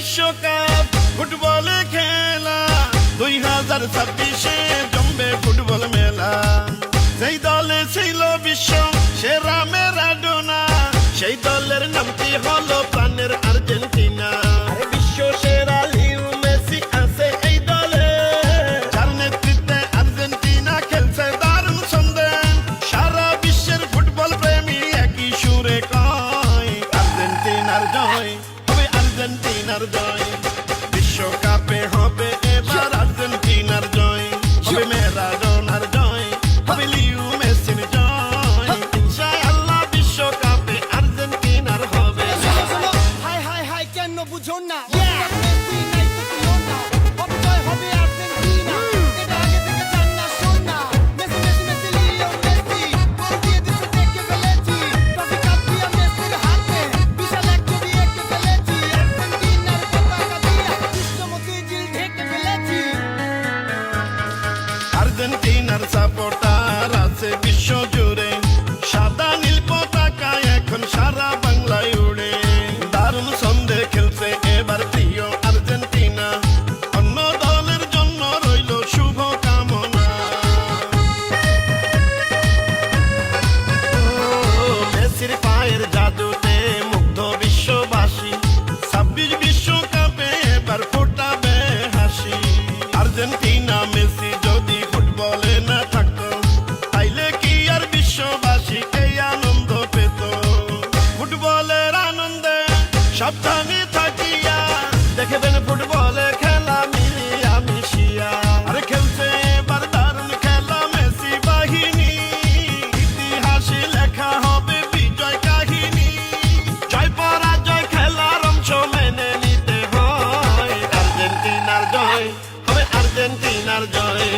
বিশ্বকাপ ফুটবলে খেলা 2026-এ জমবে ফুটবল মেলা। সেই দলে ছিল বিশ্ব সেরা ম্যারাডোনা, সেই দলের নামটি হলো প্রাণের আর্জেন্টিনা। আরে বিশ্ব সেরা লিও মেসি আছে এই দলে, যার নেতৃত্বে আর্জেন্টিনা খেলছে দারুণ ছন্দে। সারা বিশ্বের ফুটবল প্রেমী একই সুরে কয় আর্জেন্টিনার জয় হবে, আর্জেন্টিনার জয়। বিশ্বকাপে হবে এবার আর্জেন্টিনার জয়, হবে ম্যারাডোনার জয়, হবে লিও মেসির জয়। ইনশাআল্লাহ বিশ্বকাপে আর্জেন্টিনার হবে। হাই হাই হাই কেন বুঝো না, মেসি নাই তো তুইও না, অবজয় হবে আর্জেন্টিনা, এটা আগে থেকে জান না শোন না। Messi Messi Messi Leo Messi, goal দিয়ে দিছে দেখে ফেলেছি, ট্রফি কাপ দিয়া মেসির হাতে, বিশাল এক ছবি এঁকে ফেলেছি, আর্জেন্টিনার পতাকা দিয়া বিশ্বমতি জিল ঢেকে ফেলেছি। আর্জেন্টিনার সাপোর্টার আছে বিশ্ব জুড়ে, সাদা নীল পতাকা এখন সারা বাংলায় উড়ে। দারুণ ছন্দে খেলছে এবার প্রিয় আর্জেন্টিনা, অন্য দলের জন্য রইল শুভ কামনা। মেসির পায়ের জাদুতে মুগ্ধ বিশ্ববাসী, 26 বিশ্বকাপে এবার ফোটাবে হাসি। আর্জেন্টিনা মেসি যদি ফুটবলে না থাকতো, তাইলে কি আর বিশ্ববাসী এই আনন্দ পেত? ফুটবলের আনন্দে সাবধানে থাকিয়া দেখবেন ফুটবলে খেলা মিলিয়া মিশিয়া। আরে খেলছে এবার দারুণ খেলা মেসি বাহিনী, ইতিহাসে লেখা হবে বিজয় কাহিনী। জয় পরাজয় খেলার অংশ মেনে নিতে হয়, আর্জেন্টিনার জয় হবে, আর্জেন্টিনার জয়।